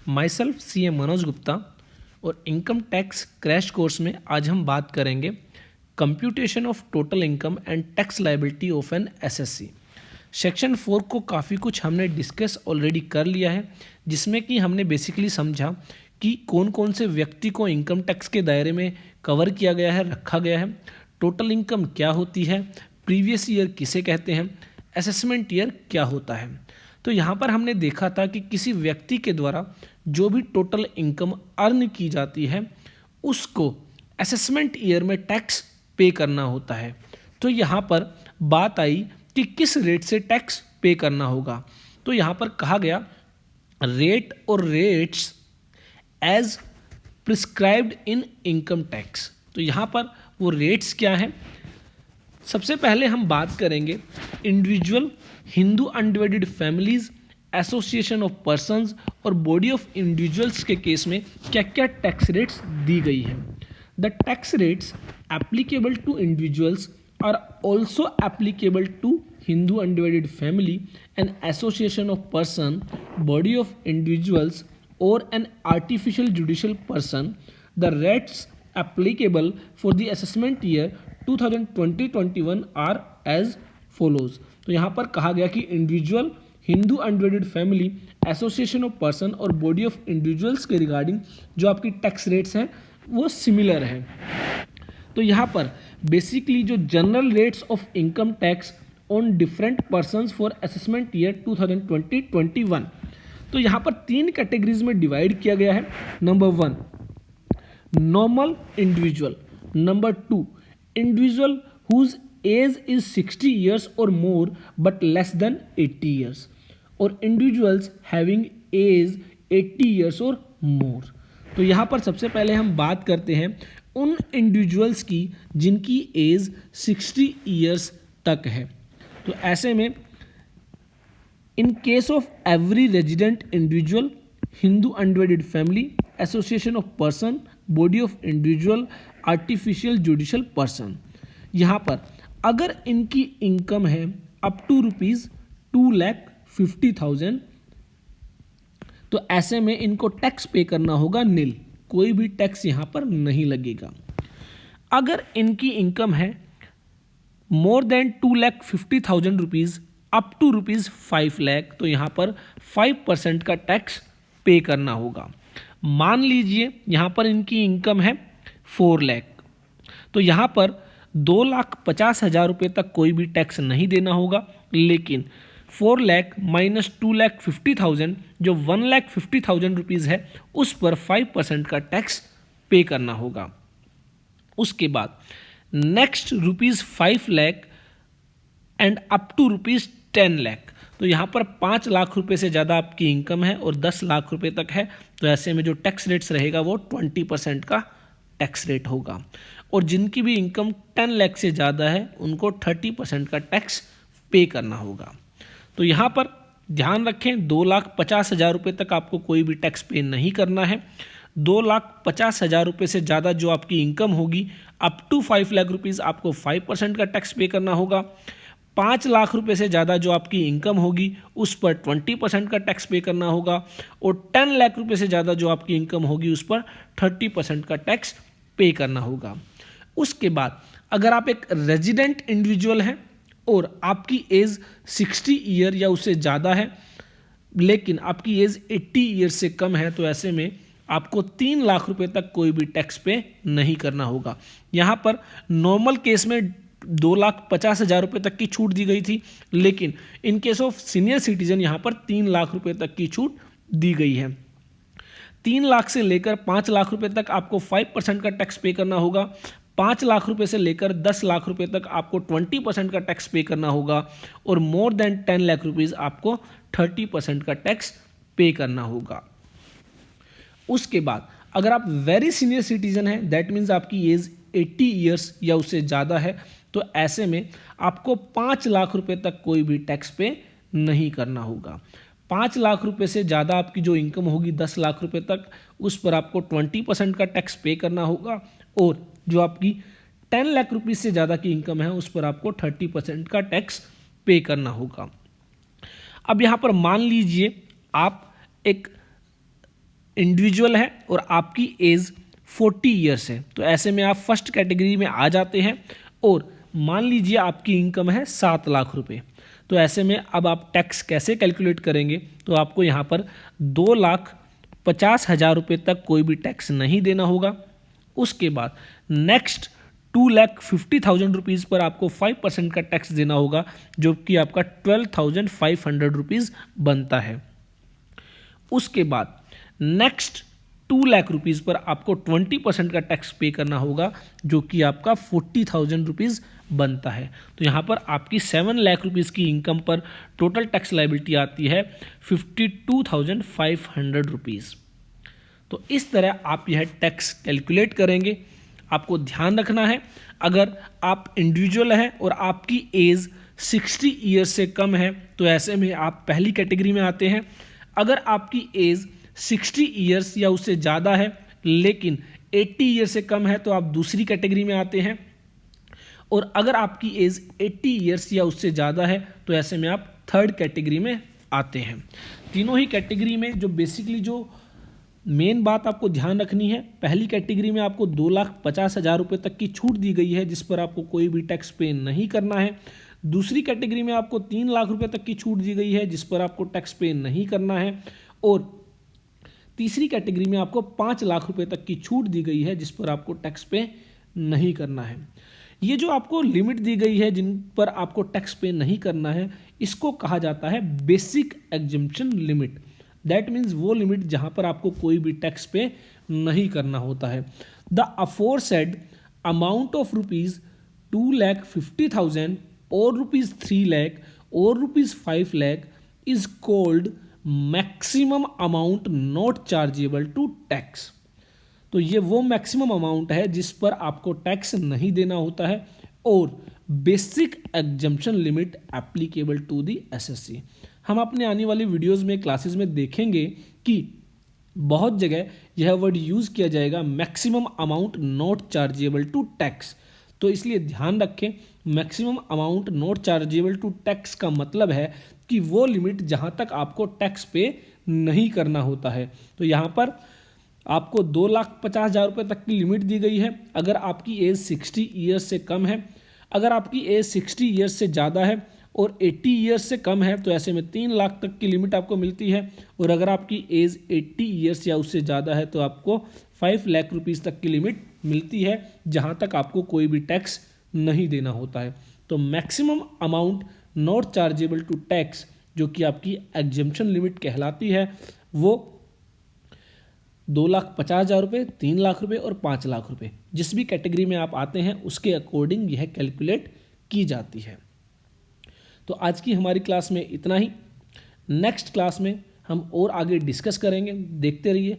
My self C M Manoj Gupta और income tax crash course में आज हम बात करेंगे computation of total income and tax liability of an SSC. Section 4 को काफ़ी कुछ हमने डिस्कस ऑलरेडी कर लिया है, जिसमें कि हमने बेसिकली समझा कि कौन कौन से व्यक्ति को इनकम टैक्स के दायरे में कवर किया गया है, रखा गया है, टोटल इनकम क्या होती है, प्रीवियस ईयर किसे कहते हैं, असेसमेंट ईयर क्या होता है। तो यहाँ पर हमने देखा था कि किसी व्यक्ति के द्वारा जो भी टोटल इनकम अर्न की जाती है उसको असेसमेंट ईयर में टैक्स पे करना होता है। तो यहाँ पर बात आई कि किस रेट से टैक्स पे करना होगा। तो यहाँ पर कहा गया रेट और rates as prescribed in income tax. तो यहाँ पर वो रेट्स क्या हैं। सबसे पहले हम बात करेंगे individual, Hindu undivided families, association of persons और बॉडी ऑफ इंडिविजुअल्स के केस में क्या क्या टैक्स रेट्स दी गई है। The tax rates applicable to individuals are also applicable to Hindu undivided family, an association of person, body of individuals और an artificial judicial person. The rates applicable for the assessment year 2020-21 are as follows। तो यहाँ पर कहा गया कि individual, Hindu undivided family, association of person और body of individuals के regarding जो आपकी टैक्स रेट्स हैं वो सिमिलर हैं। तो यहाँ पर बेसिकली जो general rates of income tax on different persons for assessment year 2020-21, तो यहाँ पर 3 कैटेगरीज में डिवाइड किया गया है। Number 1 normal individual, number 2 individual whose age is 60 years or more but less than 80 years, or individuals having age 80 years or more। तो यहाँ पर सबसे पहले हम बात करते हैं उन इंडिविजुअल्स की जिनकी एज 60 ईयर्स तक है। तो ऐसे में in case of every resident individual, Hindu undivided family, association of person, body of individual, artificial judicial person, यहाँ पर अगर इनकी इनकम है अप टू ₹2,50,000, तो ऐसे में इनको टैक्स पे करना होगा नील, कोई भी टैक्स यहाँ पर नहीं लगेगा। अगर इनकी इनकम है मोर देन ₹2,50,000 अप टू ₹5,00,000, तो यहाँ पर 5% का टैक्स पे करना होगा। मान लीजिए यहाँ पर इनकी इनकम है 4 लाख, तो यहाँ पर 2,50,000 रुपये तक कोई भी टैक्स नहीं देना होगा, लेकिन 4 लाख माइनस 2,50,000 जो 1,50,000 रुपीज़ है उस पर 5% का टैक्स पे करना होगा। उसके बाद next ₹5 lakh and up to ₹10 lakh, तो यहाँ पर 5 लाख रुपए से ज़्यादा आपकी इनकम है और 10 लाख रुपए तक है, तो ऐसे में जो टैक्स रेट्स रहेगा वो 20% का टैक्स रेट होगा। और जिनकी भी इनकम 10 लाख से ज़्यादा है उनको 30% का टैक्स पे करना होगा। तो यहाँ पर ध्यान रखें 2,50,000 रुपये तक आपको कोई भी टैक्स पे नहीं करना है। 2,50,000 रुपये से ज़्यादा जो आपकी इनकम होगी अप टू 5 लाख रुपीज़ आपको 5% का टैक्स पे करना होगा। 5 लाख रुपए से ज़्यादा जो आपकी इनकम होगी उस पर 20% का टैक्स पे करना होगा, और 10 लाख रुपए से ज़्यादा जो आपकी इनकम होगी उस पर 30% का टैक्स पे करना होगा। उसके बाद अगर आप एक रेजिडेंट इंडिविजुअल हैं और आपकी एज 60 ईयर या उससे ज़्यादा है लेकिन आपकी एज 80 ईयर से कम है, तो ऐसे में आपको 3 लाख रुपए तक कोई भी टैक्स पे नहीं करना होगा। यहाँ पर नॉर्मल केस में 2,50,000 रुपये तक की छूट दी गई थी, लेकिन in case of senior citizen यहाँ पर 3 लाख रुपये तक की छूट दी गई है। 3 लाख से लेकर 5 लाख रुपये तक आपको 5% का टैक्स पे करना होगा। 5 लाख रुपये से लेकर 10 लाख रुपये तक आपको 20% का टैक्स पे करना होगा, और मोर देन 10 लाख रुपीज़ आपको 30% का टैक्स पे करना होगा। उसके बाद अगर आप वेरी सीनियर सिटीजन हैं, दैट मीन्स आपकी एज 80 ईयर्स या उससे ज़्यादा है, तो ऐसे में आपको 5 लाख रुपए तक कोई भी टैक्स पे नहीं करना होगा। 5 लाख रुपए से ज़्यादा आपकी जो इनकम होगी 10 लाख रुपए तक, उस पर आपको 20% का टैक्स पे करना होगा, और जो आपकी 10 लाख रुपीज़ से ज़्यादा की इनकम है उस पर आपको 30% का टैक्स पे करना होगा। अब यहाँ पर मान लीजिए आप एक इंडिविजुअल है और आपकी एज 40 ईयर्स है, तो ऐसे में आप फर्स्ट कैटेगरी में आ जाते हैं। और मान लीजिए आपकी इनकम है 7 लाख रुपए, तो ऐसे में अब आप टैक्स कैसे कैलकुलेट करेंगे, तो आपको यहाँ पर 2,50,000 रुपये तक कोई भी टैक्स नहीं देना होगा। उसके बाद नेक्स्ट 2,50,000 रुपीज़ पर आपको 5% का टैक्स देना होगा, जो कि आपका 12,500 रुपीज़ बनता है। उसके बाद नेक्स्ट 2 लाख रुपीज़ पर आपको 20% का टैक्स पे करना होगा, जो कि आपका 40,000 रुपीज़ बनता है। तो यहाँ पर आपकी 7 लाख रुपीज़ की इनकम पर टोटल टैक्स लायबिलिटी आती है 52,500 रुपीज़। तो इस तरह आप यह टैक्स कैलकुलेट करेंगे। आपको ध्यान रखना है, अगर आप इंडिविजुअल हैं और आपकी एज 60 ईयर्स से कम है, तो ऐसे में आप पहली कैटेगरी में आते हैं। अगर आपकी एज 60 ईयर्स या उससे ज़्यादा है लेकिन 80 ईयर्स से कम है, तो आप दूसरी कैटेगरी में आते हैं। और अगर आपकी एज 80 ईयर्स या उससे ज़्यादा है, तो ऐसे में आप थर्ड कैटेगरी में आते हैं। तीनों ही कैटेगरी में जो बेसिकली जो मेन बात आपको ध्यान रखनी है, पहली कैटेगरी में आपको 2,50,000 रुपये तक की छूट दी गई है, जिस पर आपको कोई भी टैक्स पे नहीं करना है। दूसरी कैटेगरी में आपको 3 लाख रुपये तक की छूट दी गई है, जिस पर आपको टैक्स पे नहीं करना है। और तीसरी कैटेगरी में आपको 5 लाख रुपये तक की छूट दी गई है, जिस पर आपको टैक्स पे नहीं करना है। ये जो आपको लिमिट दी गई है जिन पर आपको टैक्स पे नहीं करना है, इसको कहा जाता है basic exemption limit. That means वो लिमिट जहां पर आपको कोई भी टैक्स पे नहीं करना होता है। द अफोरसेड अमाउंट ऑफ ₹2,50,000 और ₹3 लाख और ₹5 lakh is called maximum amount not chargeable to tax. तो ये वो मैक्सिमम अमाउंट है जिस पर आपको टैक्स नहीं देना होता है, और basic exemption limit applicable to the SSC. हम अपने आने वाली वीडियोस में क्लासेस में देखेंगे कि बहुत जगह यह वर्ड यूज़ किया जाएगा, maximum amount not chargeable to tax. तो इसलिए ध्यान रखें, maximum amount not chargeable to tax का मतलब है कि वो लिमिट जहां तक आपको टैक्स पे नहीं करना होता है। तो यहाँ पर आपको 2,50,000 रुपये तक की लिमिट दी गई है अगर आपकी एज 60 ईयर्स से कम है। अगर आपकी एज 60 ईयर्स से ज़्यादा है और 80 ईयर्स से कम है, तो ऐसे में 3 लाख तक की लिमिट आपको मिलती है। और अगर आपकी एज 80 ईयर्स या उससे ज़्यादा है, तो आपको 5 लाख रुपीज़ तक की लिमिट मिलती है, जहां तक आपको कोई भी टैक्स नहीं देना होता है। तो maximum amount not chargeable to tax, जो कि आपकी एग्जम्पशन लिमिट कहलाती है, वो 2,50,000 रुपये, 3 लाख रुपये और 5 लाख रुपये, जिस भी कैटेगरी में आप आते हैं उसके अकॉर्डिंग यह कैलकुलेट की जाती है। तो आज की हमारी क्लास में इतना ही। नेक्स्ट क्लास में हम और आगे डिस्कस करेंगे, देखते रहिए।